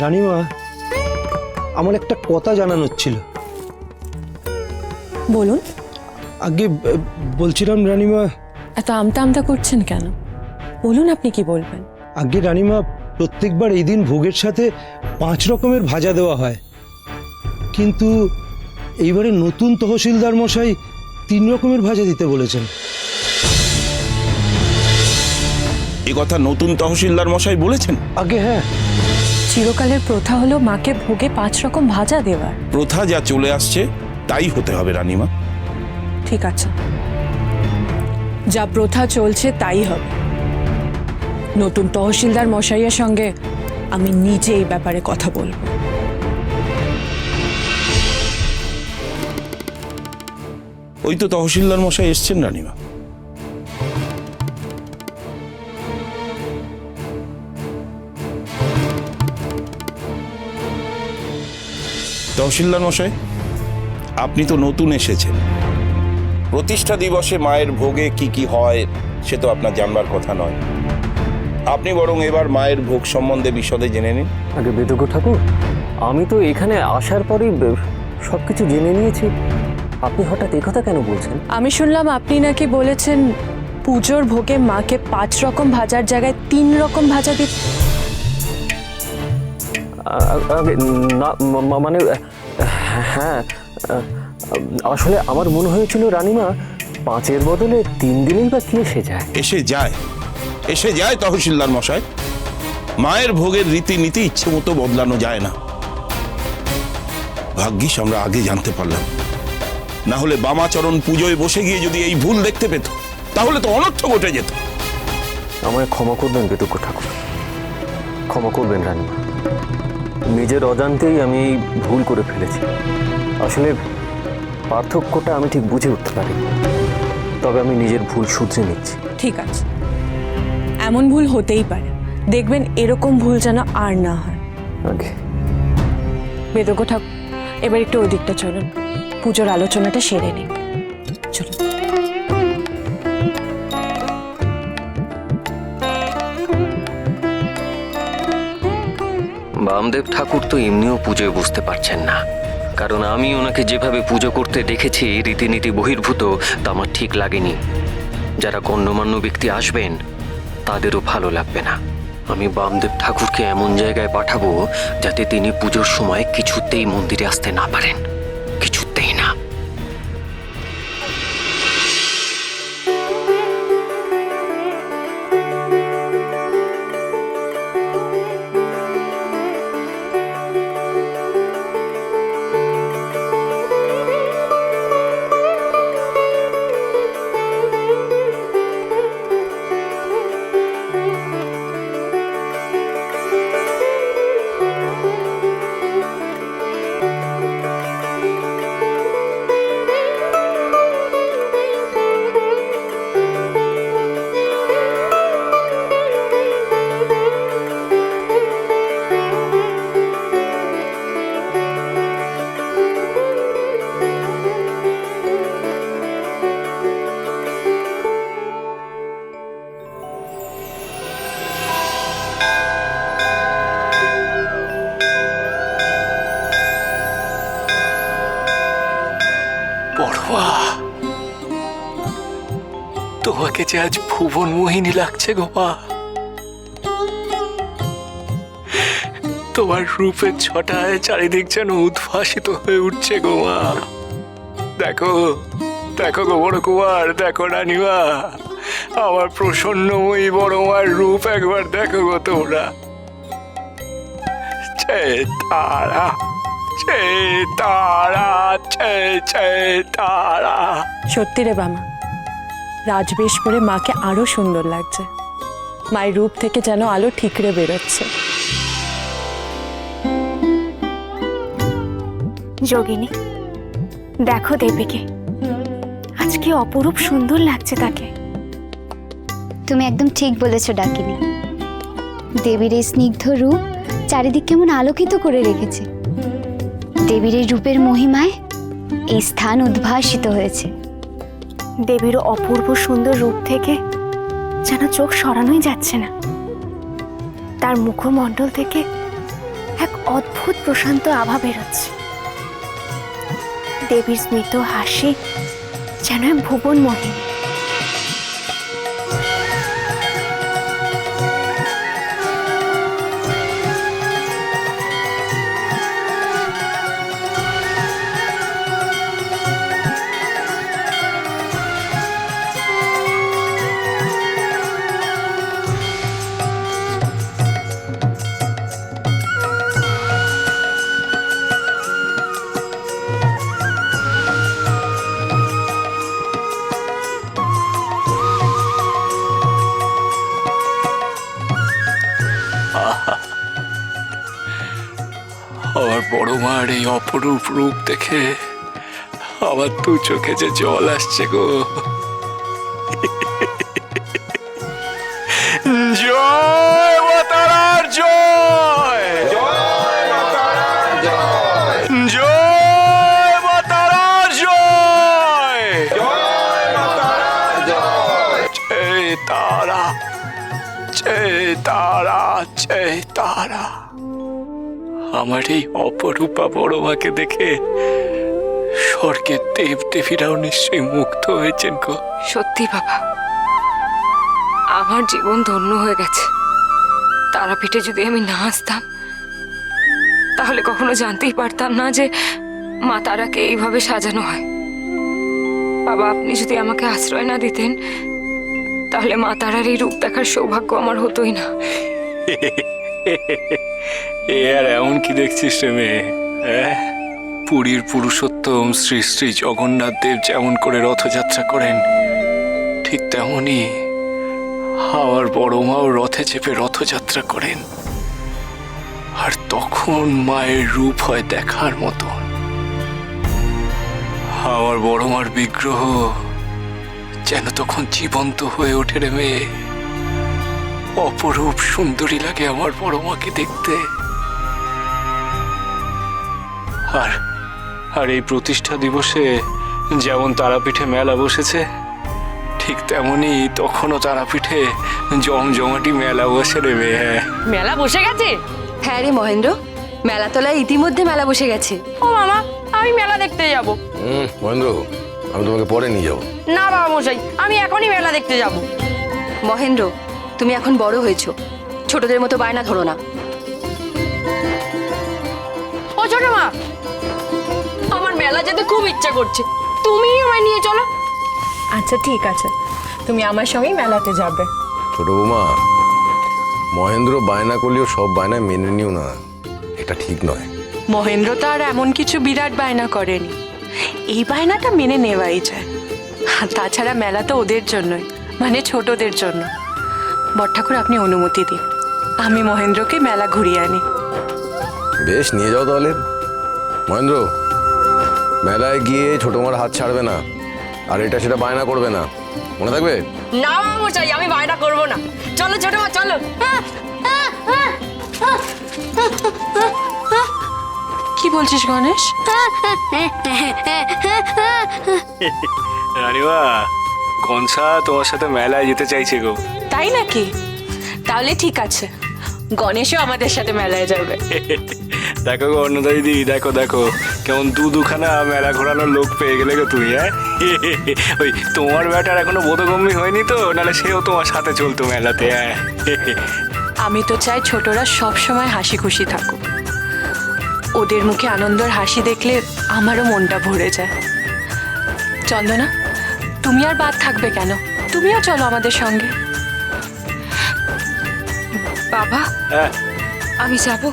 রানীমা, আমার একটা কথা জানানোর ছিল। বলুন। আগে বলছিলাম রানীমা, এত আমতা আমতা করছেন কেন? বলুন আপনি কি বলবেন। আগে রানীমা, প্রত্যেকবার এই দিন ভোগের সাথে 5 রকমের ভাজা দেওয়া হয়, কিন্তু এইবারে নতুন তহসিলদার মশাই 3 রকমের ভাজা দিতে বলেছেন। এ কথা নতুন তহসিলদার মশাই বলেছেন? আগে হ্যাঁ। চিরকালের প্রথা হলো মাকে ভোগে 5 রকম ভাজা দেওয়ার। প্রথা যা চলে আসছে তাই হতে হবে রানীমা। ঠিক আছে, যা প্রথা চলছে তাই হবে। নতুন তহসিলদার মশাইয়ের সঙ্গে আমি নিজে এই ব্যাপারে কথা বলবো। ওই তো তহসিলদার মশাই এসছেন রানীমা। তহসিলদার মশাই, আপনি তো নতুন এসেছেন। প্রতিষ্ঠা দিবসে মায়ের ভোগে কি কি হয় সে তো আপনার জানবার কথা নয়। আপনি বরং এবার মায়ের ভোগ সম্বন্ধে বিশদে জেনে নিন। আগে বেদজ্ঞ ঠাকুর, আমি তো এখানে আসার পরেই সবকিছু জেনে নিয়েছি। আপনি হঠাৎ এই কথা কেন বলছেন? আমি শুনলাম আপনি নাকি বলেছেন পুজোর ভোগে মাকে 5 রকম ভাজার জায়গায় 3 রকম ভাজা দিতে। আগে না, মানে হ্যাঁ, আসলে আমার মনে হয়েছিল রানীমা 5-এর বদলে 3 দিনেই বা কি এসে যায়। এসে যায় তহসিলদার মশাই। মায়ের ভোগের রীতিনীতি ইচ্ছে মতো বদলানো যায় না। ভাগ্যিস আমরা আগে জানতে পারলাম, না হলে বামাচরণ পুজোয় বসে গিয়ে যদি এই ভুল দেখতে পেত তাহলে তো অনর্থ ঘটে যেত। আমায় ক্ষমা করবেন বেদজ্ঞ ঠাকুর, ক্ষমা করবেন রানীমা। নিজের অজান্তেই আমি ভুল করে ফেলেছি। আসলে পার্থক্যটা আমি ঠিক বুঝে উঠতে পারি, তবে আমি নিজের ভুল শুধরে নিচ্ছি। ঠিক আছে, এমন ভুল হতেই পারে, দেখবেন এরকম ভুল যেন আর না হয়। আগে বেদজ্ঞ ঠাকুর, এবার একটু ওই দিকটা চলুন, পুজোর আলোচনাটা সেরে নিন। চলুন। বামদেব ঠাকুর তো এমনিও পুজোয় বুঝতে পারছেন না, কারণ আমি ওনাকে যেভাবে পুজো করতে দেখেছি রীতিনীতি বহির্ভূত, তা আমার ঠিক লাগেনি। যারা গণ্যমান্য ব্যক্তি আসবেন তাদেরও ভালো লাগবে না। আমি বামদেব ঠাকুরকে এমন জায়গায় পাঠাবো যাতে তিনি পুজোর সময় কিছুতেই মন্দিরে আসতে না পারেন, কিছুতেই না। পড়ুয়া, তোমাকে যে আজ ভুবন মোহিনী লাগছে গো মা। তোমার রূপের ছটায় চারিদিক যেন উদ্ভাসিত হয়ে উঠছে গো মা। দেখো দেখো গো বড় কুমার, দেখো রানীমা, আমার প্রসন্নময়ী বড় মার রূপ একবার দেখো গো তোমরা। তারা তারা তারা। সত্যি রে বামা, রাজবেশ পরে মাকে আরো সুন্দর লাগছে। মায়ের রূপ থেকে যেন আলো ঠিকরে বেরোচ্ছে। যোগিনী, দেখো দেবীকে, আজকে অপরূপ সুন্দর লাগছে তাকে। তুমি একদম ঠিক বলেছো ডাকিনী। দেবীর এই স্নিগ্ধ রূপ চারিদিক কেমন আলোকিত করে রেখেছে। দেবীর এই রূপের মহিমায় এই স্থান উদ্ভাসিত হয়েছে। দেবীর অপূর্ব সুন্দর রূপ থেকে যেন চোখ সরানোই যাচ্ছে না। তার মুখমণ্ডল থেকে অদ্ভুত প্রশান্ত আভা বেরোচ্ছে। দেবীর স্মিত হাসি যেন এক ভুবন মোহিনী। আমার বড় মার এই অপরূপ রূপ দেখে আমার দু চোখে যে জল আসছে গো। জয় মা তারার জয়, জয় মা তারার জয়, জয় মা তারার জয়, জয় মা তারার জয়। জয় তারা, জয় তারা, জয় তারা। আমার এই অপরূপা বড় মাকে দেখে স্বর্গের দেব দেবীরাও নিশ্চয়ই মুগ্ধ হয়েছেন গো। সত্যি বাবা, আমার জীবন ধন্য হয়ে গেছে। তারাপীঠে যদি আমি না আসতাম তাহলে কখনো জানতেই পারতাম না যে মা তারাকে এইভাবে সাজানো হয়। বাবা, আপনি যদি আমাকে আশ্রয় না দিতেন তাহলে মা তারার এই রূপ দেখার সৌভাগ্য আমার হতোই না। এ আর এমন কি দেখছিস রে মেয়ে? পুরীর পুরুষোত্তম শ্রী শ্রী জগন্নাথ দেব যেমন করে রথযাত্রা করেন, ঠিক তেমনই আমার বড় মাও রথে চেপে রথযাত্রা করেন। আর তখন মায়ের রূপ হয় দেখার মতো। আমার বড় মার বিগ্রহ যেন তখন জীবন্ত হয়ে ওঠে রে মেয়ে। অপরূপ সুন্দরী লাগে আমার বড় মাকে দেখতে। আর এই প্রতিষ্ঠা দিবসে যেমন তারাপীঠে মেলা বসেছে, ঠিক তেমনি তখনও তারাপীঠে জমজমাটি মেলা বসে রে মেয়ে। মেলা বসে গেছে? হ্যাঁ রে মহেন্দ্র, মেলাতলায় ইতিমধ্যে মেলা বসে গেছে। ও মামা, আমি মেলা দেখতে যাব। মহেন্দ্র, আমি তোমাকে পরে নিয়ে যাবো। না বাবা মশাই, আমি এখনই মেলা দেখতে যাব। মহেন্দ্র, তুমি এখন বড় হয়েছো, ছোটদের মতো বায়না ধরো না। ও ছোট মা, আমার মেলা যেতে খুব ইচ্ছা করছে, তুমি আমায় নিয়ে চলো। আচ্ছা ঠিক আছে, তুমি আমার সঙ্গেই মেলাতে যাবে। ছোট বৌমা, মহেন্দ্র বায়না করলেও সব বায়না মেনে নিও না, এটা ঠিক নয়। মহেন্দ্র তো আর এমন কিছু বিরাট বায়না করেনি, এই বায়নাটা মেনে নেওয়াই যায়। আর তাছাড়া মেলা তো ওদের জন্যই, মানে ছোটদের জন্য। বড়ঠাকুর, আপনি অনুমতি দিন, আমি মহেন্দ্রকে মেলা ঘুরিয়ে আনি। বেশ, নিয়ে যাও তাহলে। মহেন্দ্র, মেলায় গিয়ে ছোট মার হাত ছাড়বে না, আর এটা সেটা বায়না করবে না, মনে থাকবে? না বাবা মশাই, আমি বায়না করবো না। চলো ছোট মা, চলো। কি বলছিস গণেশ? রানিমা, কনসা তোমার সাথে মেলায় যেতে চাইছে গো। তাই নাকি? তাহলে ঠিক আছে, গণেশও আমাদের সাথে মেলায় যাবে। দেখো গো অন্নদা দিদি, দেখো দেখো কেমন দুখানা মেলা ঘোরানোর লোক পেয়ে গেলে গো তুমি। ওই তোমার ব্যাটার এখনো বোধগম্য হয়নি তো, নাহলে সেও তোমার সাথে চলতো মেলাতে। আমি তো চাই ছোটরা সব সময় হাসি খুশি থাকুক। ওদের মুখে আনন্দের হাসি দেখলে আমারও মনটা ভরে যায়। চন্দনা, তুমি আর বাদ থাকবে কেন? তুমিও চলো আমাদের সঙ্গে। বাবা, আমি যাবো।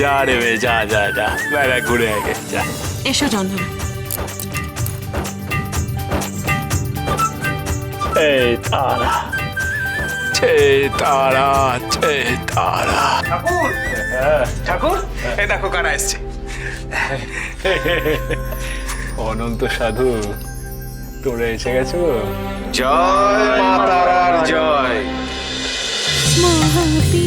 যা রে বে, যা যা যা, মেলা ঘুরে আগে যা। এসো চন্দনা। এই তারা, তারা, তারা। ঠাকুর, ঠাকুর, এই দেখো কারা এসছে। অনন্ত সাধু, তোরা এসে গেছো। জয় মা তারার জয়। মহাবীর